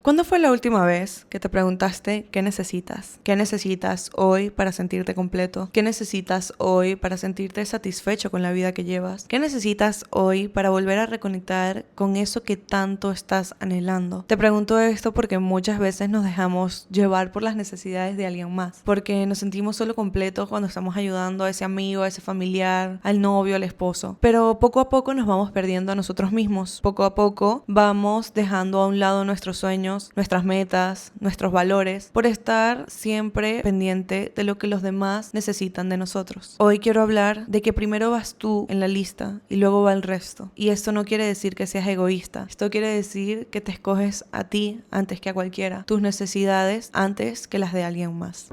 ¿Cuándo fue la última vez que te preguntaste qué necesitas? ¿Qué necesitas hoy para sentirte completo? ¿Qué necesitas hoy para sentirte satisfecho con la vida que llevas? ¿Qué necesitas hoy para volver a reconectar con eso que tanto estás anhelando? Te pregunto esto porque muchas veces nos dejamos llevar por las necesidades de alguien más, porque nos sentimos solo completos cuando estamos ayudando a ese amigo, a ese familiar, al novio, al esposo. Pero poco a poco nos vamos perdiendo a nosotros mismos. Poco a poco vamos dejando a un lado nuestros sueños, nuestras metas, nuestros valores, por estar siempre pendiente de lo que los demás necesitan de nosotros. Hoy quiero hablar de que primero vas tú en la lista y luego va el resto. Y esto no quiere decir que seas egoísta. Esto quiere decir que te escoges a ti antes que a cualquiera. Tus necesidades antes que las de alguien más.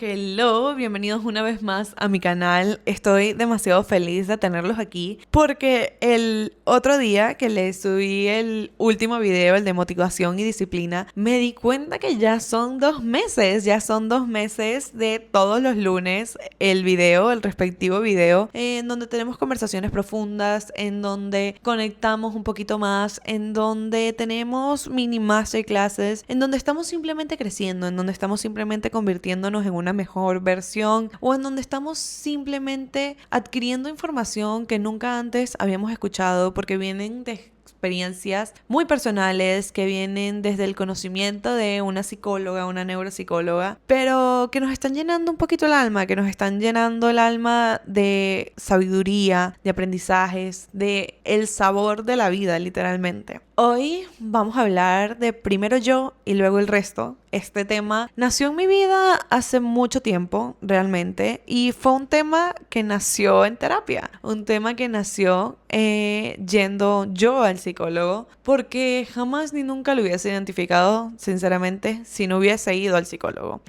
Hello, bienvenidos una vez más a mi canal. Estoy demasiado feliz de tenerlos aquí porque el otro día que les subí el último video, el de motivación y disciplina, me di cuenta que ya son 2 meses, de todos los lunes el respectivo video, en donde tenemos conversaciones profundas, en donde conectamos un poquito más, en donde tenemos mini masterclasses, en donde estamos simplemente creciendo, en donde estamos simplemente convirtiéndonos en una mejor versión o en donde estamos simplemente adquiriendo información que nunca antes habíamos escuchado porque vienen de experiencias muy personales que vienen desde el conocimiento de una psicóloga, una neuropsicóloga, pero que nos están llenando un poquito el alma, que nos están llenando el alma de sabiduría, de aprendizajes, de el sabor de la vida, literalmente. Hoy vamos a hablar de primero yo y luego el resto. Este tema nació en mi vida hace mucho tiempo, realmente, y fue un tema que nació en terapia, un tema que nació yendo yo al psicólogo, porque jamás ni nunca lo hubiese identificado, sinceramente, si no hubiese ido al psicólogo.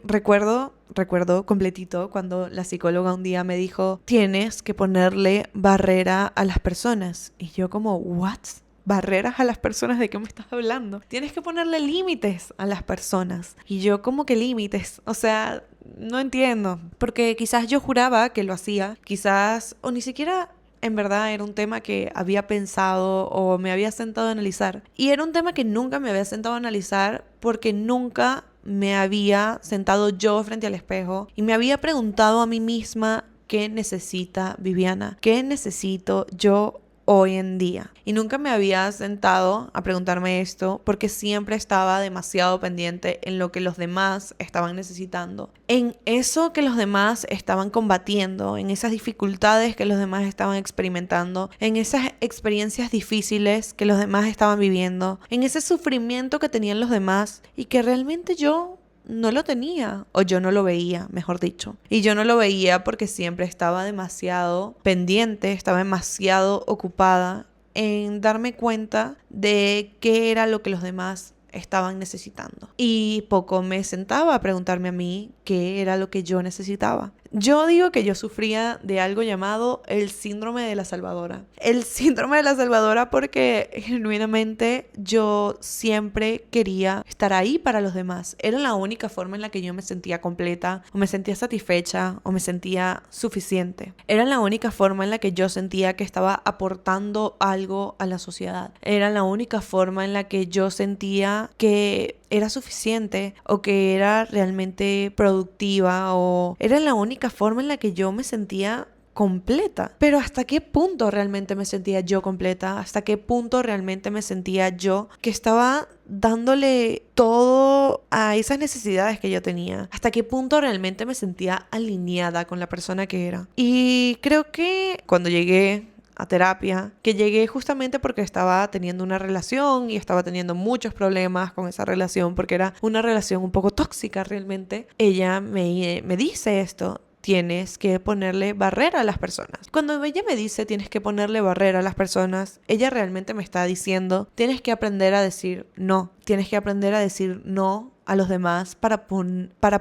Recuerdo completito cuando la psicóloga un día me dijo, tienes que ponerle barrera a las personas. Y yo como, ¿what? ¿Barreras a las personas? ¿De qué me estás hablando? Tienes que ponerle límites a las personas. Y yo, ¿cómo que límites? O sea, no entiendo. Porque quizás yo juraba que lo hacía, quizás, o ni siquiera en verdad era un tema que había pensado o me había sentado a analizar. Y era un tema que nunca me había sentado a analizar porque nunca me había sentado yo frente al espejo y me había preguntado a mí misma qué necesita Viviana, qué necesito yo hoy en día. Y nunca me había sentado a preguntarme esto porque siempre estaba demasiado pendiente en lo que los demás estaban necesitando, en eso que los demás estaban combatiendo, en esas dificultades que los demás estaban experimentando, en esas experiencias difíciles que los demás estaban viviendo, en ese sufrimiento que tenían los demás y que realmente yo no lo tenía, o yo no lo veía, mejor dicho. Y yo no lo veía porque siempre estaba demasiado pendiente, estaba demasiado ocupada en darme cuenta de qué era lo que los demás estaban necesitando. Y poco me sentaba a preguntarme a mí qué era lo que yo necesitaba. Yo digo que yo sufría de algo llamado el síndrome de la salvadora. El síndrome de la salvadora porque genuinamente yo siempre quería estar ahí para los demás. Era la única forma en la que yo me sentía completa, o me sentía satisfecha, o me sentía suficiente. Era la única forma en la que yo sentía que estaba aportando algo a la sociedad. Era la única forma en la que yo sentía que era suficiente o que era realmente productiva, o era la única forma en la que yo me sentía completa. Pero ¿hasta qué punto realmente me sentía yo completa? ¿Hasta qué punto realmente me sentía yo que estaba dándole todo a esas necesidades que yo tenía? ¿Hasta qué punto realmente me sentía alineada con la persona que era? Y creo que cuando llegué a terapia, que llegué justamente porque estaba teniendo una relación y estaba teniendo muchos problemas con esa relación porque era una relación un poco tóxica realmente. Ella me dice esto: tienes que ponerle barrera a las personas. Cuando ella me dice tienes que ponerle barrera a las personas, ella realmente me está diciendo tienes que aprender a decir no. Tienes que aprender a decir no a los demás para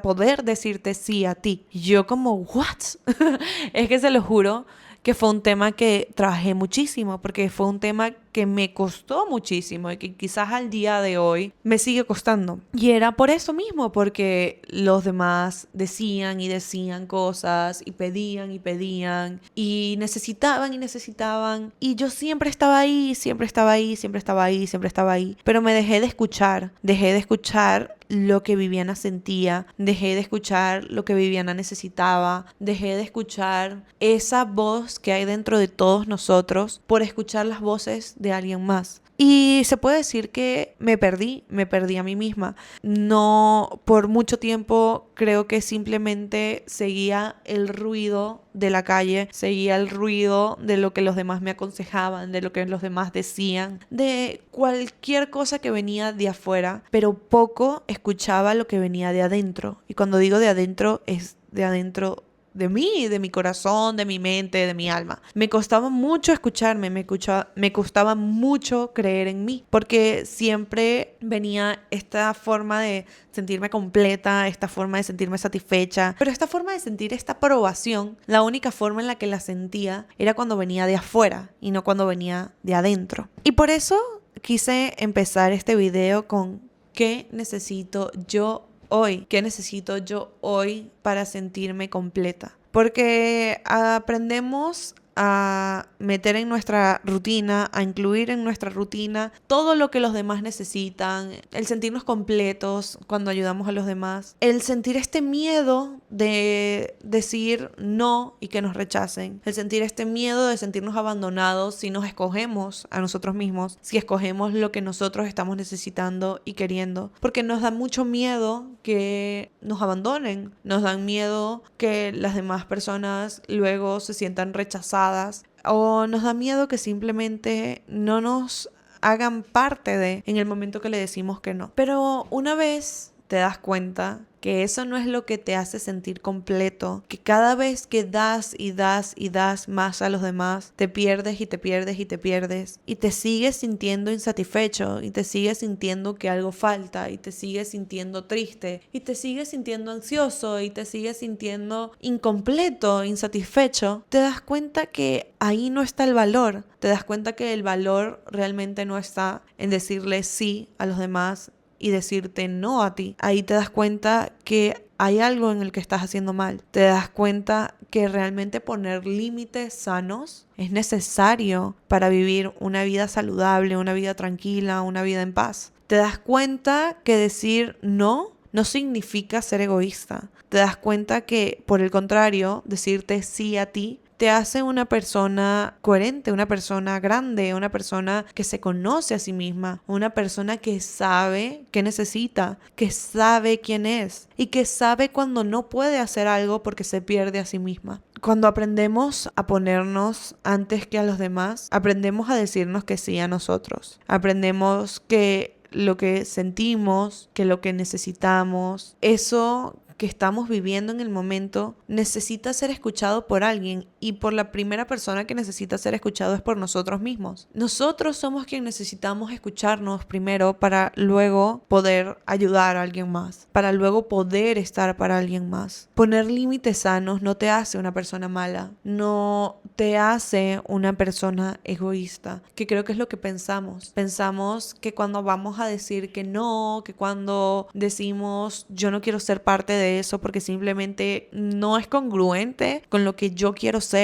poder decirte sí a ti. Y yo como, ¿what? Es que se lo juro que fue un tema que trabajé muchísimo, porque fue un tema que me costó muchísimo y que quizás al día de hoy me sigue costando. Y era por eso mismo, porque los demás decían y decían cosas y pedían y necesitaban y necesitaban. Y yo siempre estaba ahí, siempre estaba ahí, siempre estaba ahí, siempre estaba ahí. Pero me dejé de escuchar lo que Viviana sentía, dejé de escuchar lo que Viviana necesitaba, dejé de escuchar esa voz que hay dentro de todos nosotros por escuchar las voces de alguien más. Y se puede decir que me perdí a mí misma. No, por mucho tiempo creo que simplemente seguía el ruido de la calle, seguía el ruido de lo que los demás me aconsejaban, de lo que los demás decían, de cualquier cosa que venía de afuera, pero poco escuchaba lo que venía de adentro. Y cuando digo de adentro, es de adentro de mí, de mi corazón, de mi mente, de mi alma. Me costaba mucho escucharme, me costaba mucho creer en mí, porque siempre venía esta forma de sentirme completa, esta forma de sentirme satisfecha, pero esta forma de sentir esta aprobación, la única forma en la que la sentía era cuando venía de afuera y no cuando venía de adentro. Y por eso quise empezar este video con ¿qué necesito yo hoy? ¿Qué necesito yo hoy para sentirme completa? Porque aprendemos a meter en nuestra rutina, a incluir en nuestra rutina todo lo que los demás necesitan, el sentirnos completos cuando ayudamos a los demás, el sentir este miedo de decir no y que nos rechacen, el sentir este miedo de sentirnos abandonados si nos escogemos a nosotros mismos, si escogemos lo que nosotros estamos necesitando y queriendo, porque nos da mucho miedo que nos abandonen, nos dan miedo que las demás personas luego se sientan rechazadas, o nos da miedo que simplemente no nos hagan parte de en el momento que le decimos que no. Pero una vez te das cuenta que eso no es lo que te hace sentir completo, que cada vez que das y das y das más a los demás, te pierdes y te pierdes y te pierdes y te sigues sintiendo insatisfecho y te sigues sintiendo que algo falta y te sigues sintiendo triste y te sigues sintiendo ansioso y te sigues sintiendo incompleto, insatisfecho, te das cuenta que ahí no está el valor, te das cuenta que el valor realmente no está en decirle sí a los demás y decirte no a ti. Ahí te das cuenta que hay algo en el que estás haciendo mal. Te das cuenta que realmente poner límites sanos es necesario para vivir una vida saludable, una vida tranquila, una vida en paz. Te das cuenta que decir no significa ser egoísta. Te das cuenta que, por el contrario, decirte sí a ti te hace una persona coherente, una persona grande, una persona que se conoce a sí misma, una persona que sabe qué necesita, que sabe quién es y que sabe cuando no puede hacer algo porque se pierde a sí misma. Cuando aprendemos a ponernos antes que a los demás, aprendemos a decirnos que sí a nosotros. Aprendemos que lo que sentimos, que lo que necesitamos, eso que estamos viviendo en el momento necesita ser escuchado por alguien, y por la primera persona que necesita ser escuchado es por nosotros mismos. Nosotros somos quienes necesitamos escucharnos primero para luego poder ayudar a alguien más, para luego poder estar para alguien más. Poner límites sanos no te hace una persona mala, no te hace una persona egoísta, que creo que es lo que pensamos. Pensamos que cuando vamos a decir que no, que cuando decimos yo no quiero ser parte de eso porque simplemente no es congruente con lo que yo quiero ser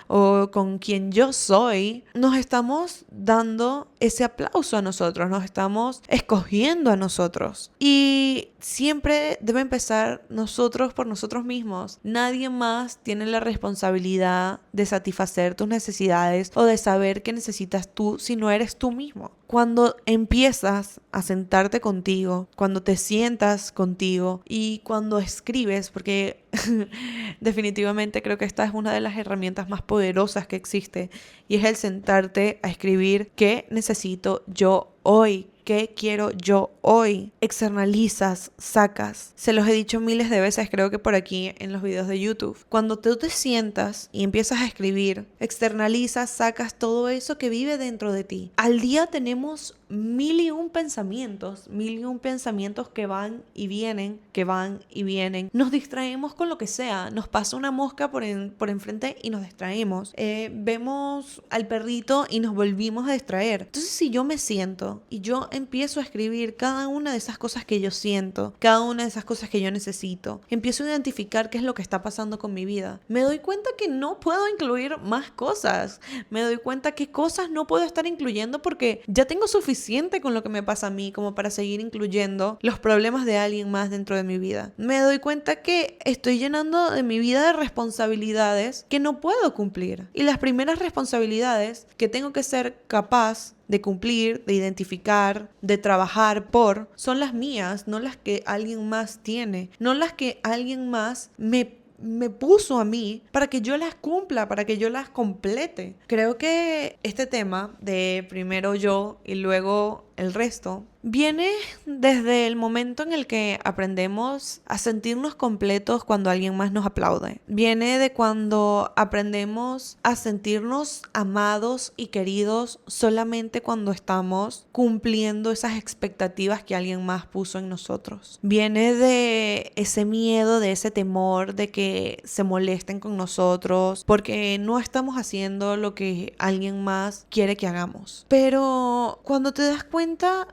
o con quien yo soy, nos estamos dando ese aplauso a nosotros, nos estamos escogiendo a nosotros. Y siempre debe empezar nosotros por nosotros mismos. Nadie más tiene la responsabilidad de satisfacer tus necesidades o de saber qué necesitas tú si no eres tú mismo. Cuando empiezas a sentarte contigo, cuando te sientas contigo y cuando escribes, porque definitivamente creo que esta es una de las herramientas más poderosas que existe, y es el sentarte a escribir qué necesito yo hoy. ¿Qué quiero yo hoy? Externalizas, sacas. Se los he dicho miles de veces, creo que por aquí en los videos de YouTube. Cuando tú te sientas y empiezas a escribir, externalizas, sacas todo eso que vive dentro de ti. Al día tenemos mil y un pensamientos que van y vienen, nos distraemos con lo que sea, nos pasa una mosca por enfrente y nos distraemos, vemos al perrito y nos volvimos a distraer. Entonces, si yo me siento y yo empiezo a escribir cada una de esas cosas que yo siento, cada una de esas cosas que yo necesito, empiezo a identificar qué es lo que está pasando con mi vida, me doy cuenta que no puedo incluir más cosas, me doy cuenta qué cosas no puedo estar incluyendo porque ya tengo suficiente con lo que me pasa a mí como para seguir incluyendo los problemas de alguien más dentro de mi vida. Me doy cuenta que estoy llenando de mi vida de responsabilidades que no puedo cumplir. Y las primeras responsabilidades que tengo que ser capaz de cumplir, de identificar, de trabajar por, son las mías, no las que alguien más tiene, no las que alguien más me puso a mí para que yo las cumpla, para que yo las complete. Creo que este tema de primero yo y luego el resto viene desde el momento en el que aprendemos a sentirnos completos cuando alguien más nos aplaude. Viene de cuando aprendemos a sentirnos amados y queridos solamente cuando estamos cumpliendo esas expectativas que alguien más puso en nosotros. Viene de ese miedo, de ese temor de que se molesten con nosotros porque no estamos haciendo lo que alguien más quiere que hagamos. Pero cuando te das cuenta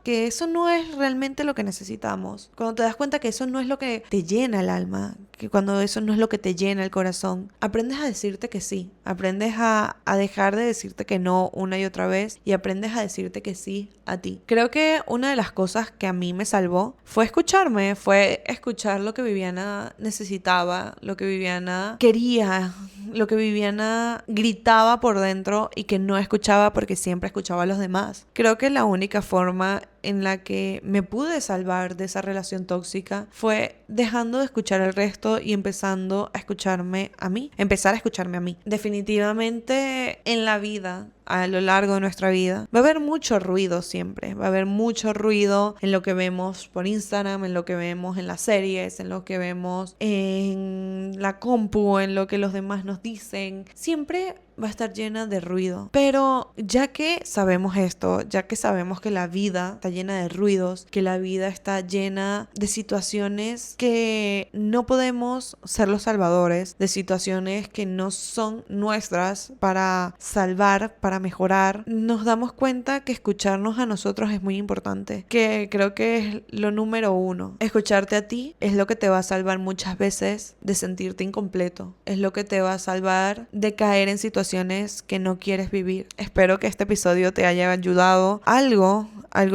que eso no es realmente lo que necesitamos, cuando te das cuenta que eso no es lo que te llena el alma, que cuando eso no es lo que te llena el corazón, aprendes a decirte que sí, aprendes a dejar de decirte que no una y otra vez y aprendes a decirte que sí a ti. Creo que una de las cosas que a mí me salvó fue escucharme, fue escuchar lo que Viviana necesitaba, lo que Viviana quería, lo que Viviana gritaba por dentro y que no escuchaba porque siempre escuchaba a los demás. Creo que la única forma en la que me pude salvar de esa relación tóxica fue dejando de escuchar al resto y empezando a escucharme a mí, empezar a escucharme a mí. Definitivamente en la vida, a lo largo de nuestra vida, va a haber mucho ruido siempre, va a haber mucho ruido en lo que vemos por Instagram, en lo que vemos en las series, en lo que vemos en la compu, en lo que los demás nos dicen. Siempre va a estar llena de ruido. Pero ya que sabemos esto, ya que sabemos que la vida está llena de ruidos, que la vida está llena de situaciones que no podemos ser los salvadores, de situaciones que no son nuestras para salvar, para mejorar, nos damos cuenta que escucharnos a nosotros es muy importante, que creo que es lo número uno. Escucharte a ti es lo que te va a salvar muchas veces de sentirte incompleto, es lo que te va a salvar de caer en situaciones que no quieres vivir. Espero que este episodio te haya ayudado algo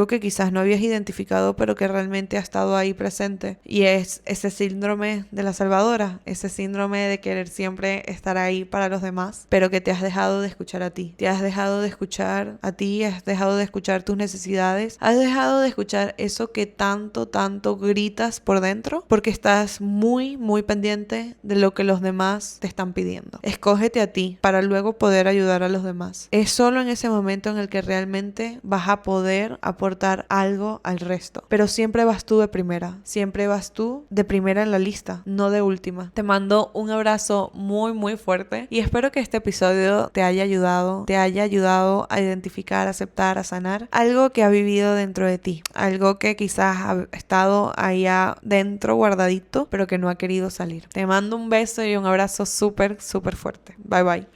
que quizás no habías identificado pero que realmente ha estado ahí presente, y es ese síndrome de la salvadora, ese síndrome de querer siempre estar ahí para los demás, pero que te has dejado de escuchar a ti, te has dejado de escuchar a ti, has dejado de escuchar tus necesidades, has dejado de escuchar eso que tanto gritas por dentro porque estás muy pendiente de lo que los demás te están pidiendo. Escógete a ti para luego poder ayudar a los demás. Es solo en ese momento en el que realmente vas a poder aportar algo al resto. Pero siempre vas tú de primera. Siempre vas tú de primera en la lista, no de última. Te mando un abrazo muy fuerte y espero que este episodio te haya ayudado a identificar, a aceptar, a sanar algo que ha vivido dentro de ti. Algo que quizás ha estado ahí adentro guardadito, pero que no ha querido salir. Te mando un beso y un abrazo súper fuerte. Bye.